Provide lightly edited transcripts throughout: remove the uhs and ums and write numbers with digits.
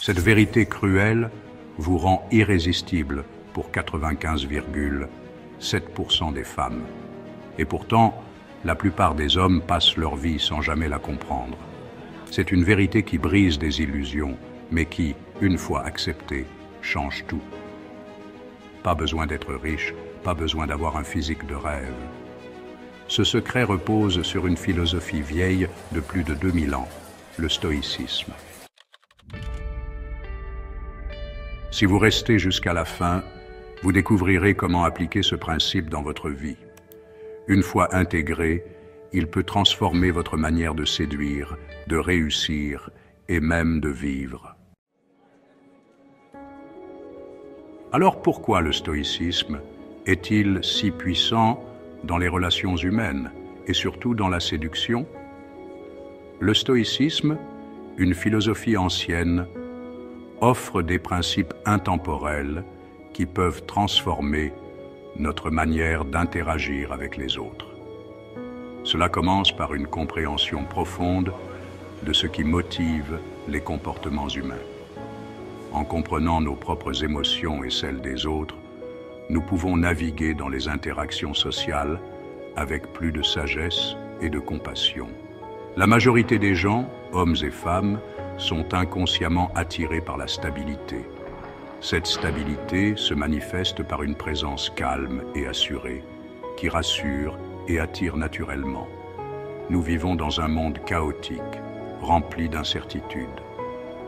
Cette vérité cruelle vous rend irrésistible pour 95,7% des femmes. Et pourtant, la plupart des hommes passent leur vie sans jamais la comprendre. C'est une vérité qui brise des illusions, mais qui, une fois acceptée, change tout. Pas besoin d'être riche, pas besoin d'avoir un physique de rêve. Ce secret repose sur une philosophie vieille de plus de 2000 ans, le stoïcisme. Si vous restez jusqu'à la fin, vous découvrirez comment appliquer ce principe dans votre vie. Une fois intégré, il peut transformer votre manière de séduire, de réussir et même de vivre. Alors pourquoi le stoïcisme est-il si puissant dans les relations humaines et surtout dans la séduction? Le stoïcisme, une philosophie ancienne, offre des principes intemporels qui peuvent transformer notre manière d'interagir avec les autres. Cela commence par une compréhension profonde de ce qui motive les comportements humains. En comprenant nos propres émotions et celles des autres, nous pouvons naviguer dans les interactions sociales avec plus de sagesse et de compassion. La majorité des gens, hommes et femmes, sont inconsciemment attirés par la stabilité. Cette stabilité se manifeste par une présence calme et assurée, qui rassure et attire naturellement. Nous vivons dans un monde chaotique, rempli d'incertitudes.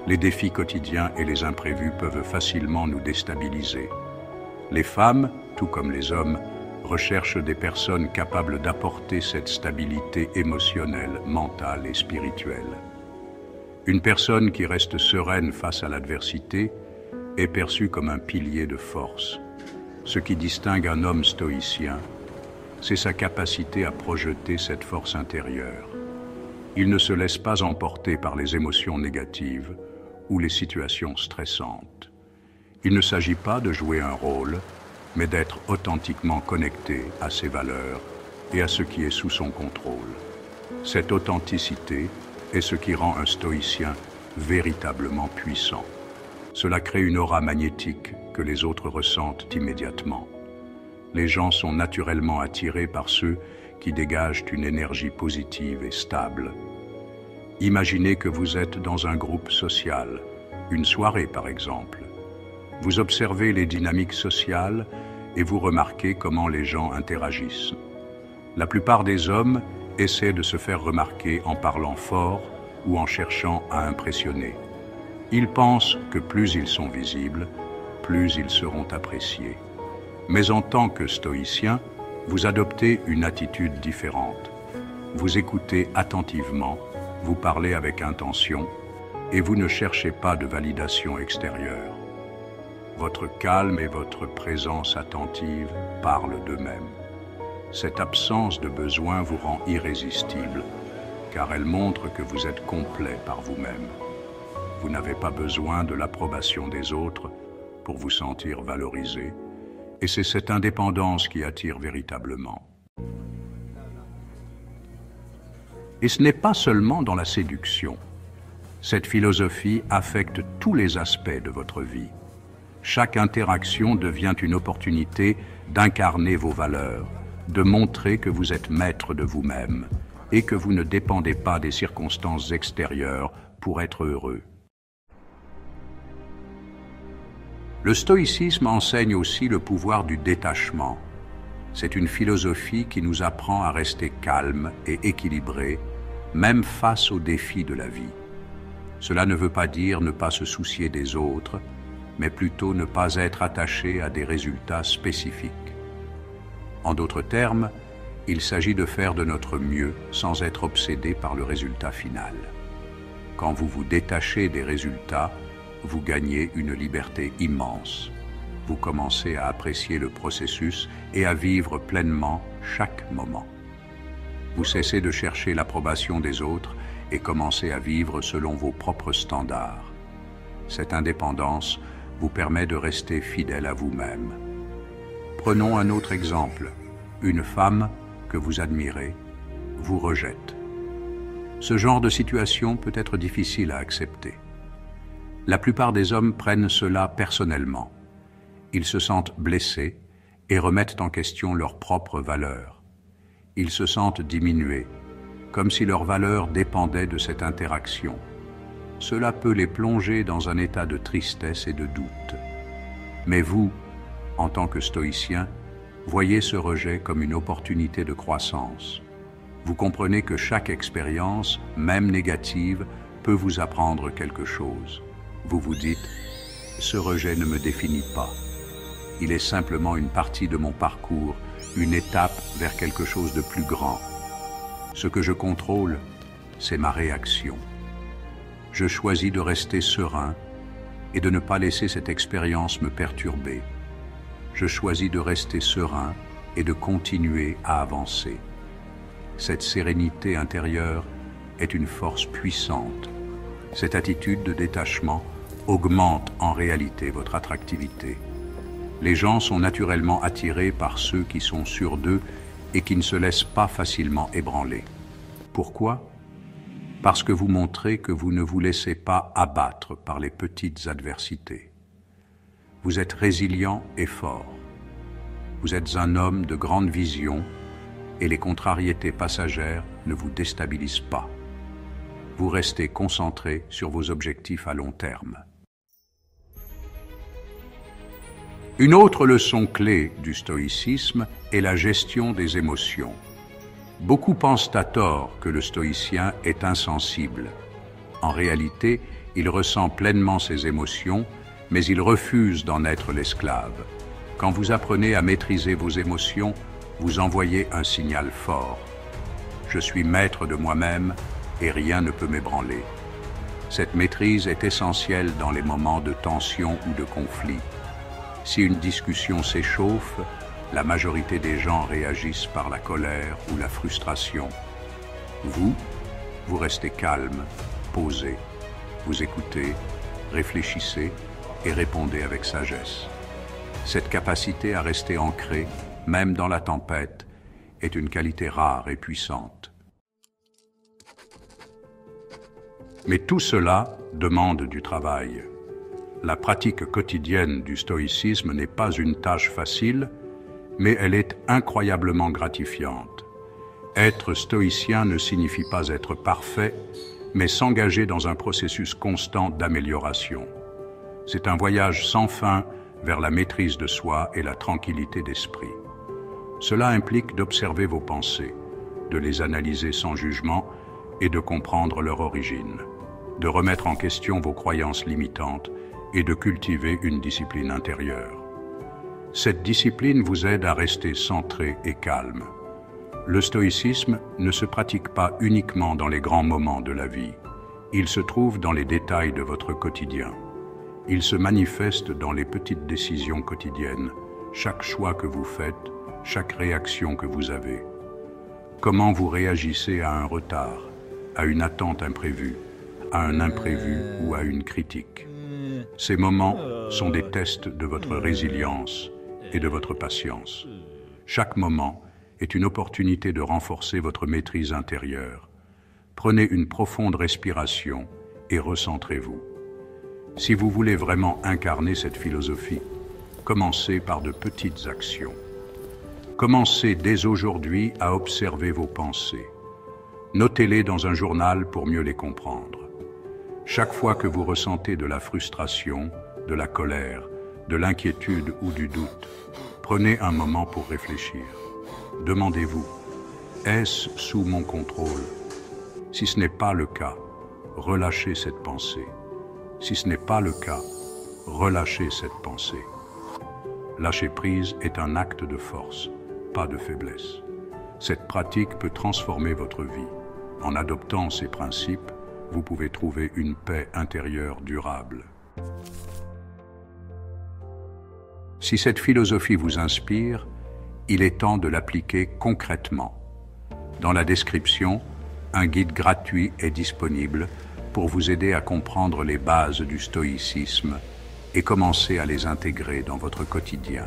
Les défis quotidiens et les imprévus peuvent facilement nous déstabiliser. Les femmes, tout comme les hommes, recherchent des personnes capables d'apporter cette stabilité émotionnelle, mentale et spirituelle. Une personne qui reste sereine face à l'adversité est perçue comme un pilier de force. Ce qui distingue un homme stoïcien, c'est sa capacité à projeter cette force intérieure. Il ne se laisse pas emporter par les émotions négatives ou les situations stressantes. Il ne s'agit pas de jouer un rôle, mais d'être authentiquement connecté à ses valeurs et à ce qui est sous son contrôle. Cette authenticité est ce qui rend un stoïcien véritablement puissant. Cela crée une aura magnétique que les autres ressentent immédiatement. Les gens sont naturellement attirés par ceux qui dégagent une énergie positive et stable. Imaginez que vous êtes dans un groupe social, une soirée par exemple. Vous observez les dynamiques sociales et vous remarquez comment les gens interagissent. La plupart des hommes essaient de se faire remarquer en parlant fort ou en cherchant à impressionner. Ils pensent que plus ils sont visibles, plus ils seront appréciés. Mais en tant que stoïcien, vous adoptez une attitude différente. Vous écoutez attentivement, vous parlez avec intention et vous ne cherchez pas de validation extérieure. Votre calme et votre présence attentive parlent d'eux-mêmes. Cette absence de besoin vous rend irrésistible, car elle montre que vous êtes complet par vous-même. Vous n'avez pas besoin de l'approbation des autres pour vous sentir valorisé, et c'est cette indépendance qui attire véritablement. Et ce n'est pas seulement dans la séduction. Cette philosophie affecte tous les aspects de votre vie. Chaque interaction devient une opportunité d'incarner vos valeurs, de montrer que vous êtes maître de vous-même et que vous ne dépendez pas des circonstances extérieures pour être heureux. Le stoïcisme enseigne aussi le pouvoir du détachement. C'est une philosophie qui nous apprend à rester calme et équilibré, même face aux défis de la vie. Cela ne veut pas dire ne pas se soucier des autres, mais plutôt ne pas être attaché à des résultats spécifiques. En d'autres termes, il s'agit de faire de notre mieux sans être obsédé par le résultat final. Quand vous vous détachez des résultats, vous gagnez une liberté immense. Vous commencez à apprécier le processus et à vivre pleinement chaque moment. Vous cessez de chercher l'approbation des autres et commencez à vivre selon vos propres standards. Cette indépendance vous permet de rester fidèle à vous-même. Prenons un autre exemple. Une femme que vous admirez vous rejette. Ce genre de situation peut être difficile à accepter. La plupart des hommes prennent cela personnellement. Ils se sentent blessés et remettent en question leur propre valeur. Ils se sentent diminués, comme si leur valeur dépendait de cette interaction. Cela peut les plonger dans un état de tristesse et de doute. Mais vous, en tant que stoïcien, voyez ce rejet comme une opportunité de croissance. Vous comprenez que chaque expérience, même négative, peut vous apprendre quelque chose. Vous vous dites, ce rejet ne me définit pas. Il est simplement une partie de mon parcours, une étape vers quelque chose de plus grand. Ce que je contrôle, c'est ma réaction. Je choisis de rester serein et de ne pas laisser cette expérience me perturber. Je choisis de rester serein et de continuer à avancer. Cette sérénité intérieure est une force puissante. Cette attitude de détachement augmente en réalité votre attractivité. Les gens sont naturellement attirés par ceux qui sont sûrs d'eux et qui ne se laissent pas facilement ébranler. Pourquoi ? Parce que vous montrez que vous ne vous laissez pas abattre par les petites adversités. Vous êtes résilient et fort. Vous êtes un homme de grande vision et les contrariétés passagères ne vous déstabilisent pas. Vous restez concentré sur vos objectifs à long terme. Une autre leçon clé du stoïcisme est la gestion des émotions. Beaucoup pensent à tort que le stoïcien est insensible. En réalité, il ressent pleinement ses émotions, mais il refuse d'en être l'esclave. Quand vous apprenez à maîtriser vos émotions, vous envoyez un signal fort. Je suis maître de moi-même et rien ne peut m'ébranler. Cette maîtrise est essentielle dans les moments de tension ou de conflit. Si une discussion s'échauffe, la majorité des gens réagissent par la colère ou la frustration. Vous restez calme, posé. Vous écoutez, réfléchissez et répondez avec sagesse. Cette capacité à rester ancré, même dans la tempête, est une qualité rare et puissante. Mais tout cela demande du travail. La pratique quotidienne du stoïcisme n'est pas une tâche facile, mais elle est incroyablement gratifiante. Être stoïcien ne signifie pas être parfait, mais s'engager dans un processus constant d'amélioration. C'est un voyage sans fin vers la maîtrise de soi et la tranquillité d'esprit. Cela implique d'observer vos pensées, de les analyser sans jugement et de comprendre leur origine, de remettre en question vos croyances limitantes et de cultiver une discipline intérieure. Cette discipline vous aide à rester centré et calme. Le stoïcisme ne se pratique pas uniquement dans les grands moments de la vie. Il se trouve dans les détails de votre quotidien. Il se manifeste dans les petites décisions quotidiennes, chaque choix que vous faites, chaque réaction que vous avez. Comment vous réagissez à un retard, à une attente imprévue, à un imprévu ou à une critique. Ces moments sont des tests de votre résilience et de votre patience. Chaque moment est une opportunité de renforcer votre maîtrise intérieure. Prenez une profonde respiration et recentrez-vous. Si vous voulez vraiment incarner cette philosophie, commencez par de petites actions. Commencez dès aujourd'hui à observer vos pensées. Notez-les dans un journal pour mieux les comprendre. Chaque fois que vous ressentez de la frustration, de la colère, de l'inquiétude ou du doute, prenez un moment pour réfléchir. Demandez-vous, est-ce sous mon contrôle? Si ce n'est pas le cas, relâchez cette pensée. Si ce n'est pas le cas, relâchez cette pensée. Lâcher prise est un acte de force, pas de faiblesse. Cette pratique peut transformer votre vie. En adoptant ces principes, vous pouvez trouver une paix intérieure durable. Si cette philosophie vous inspire, il est temps de l'appliquer concrètement. Dans la description, un guide gratuit est disponible pour vous aider à comprendre les bases du stoïcisme et commencer à les intégrer dans votre quotidien.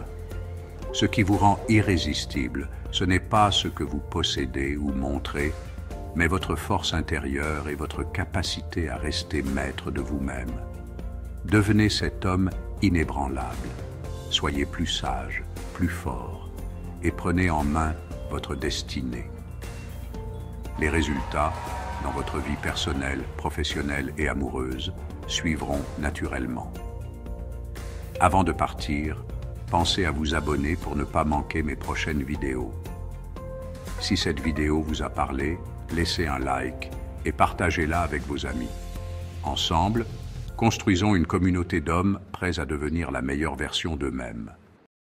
Ce qui vous rend irrésistible, ce n'est pas ce que vous possédez ou montrez, mais votre force intérieure et votre capacité à rester maître de vous-même. Devenez cet homme inébranlable. Soyez plus sage, plus fort, et prenez en main votre destinée. Les résultats, dans votre vie personnelle, professionnelle et amoureuse, suivront naturellement. Avant de partir, pensez à vous abonner pour ne pas manquer mes prochaines vidéos. Si cette vidéo vous a parlé, laissez un like et partagez-la avec vos amis. Ensemble, construisons une communauté d'hommes prêts à devenir la meilleure version d'eux-mêmes.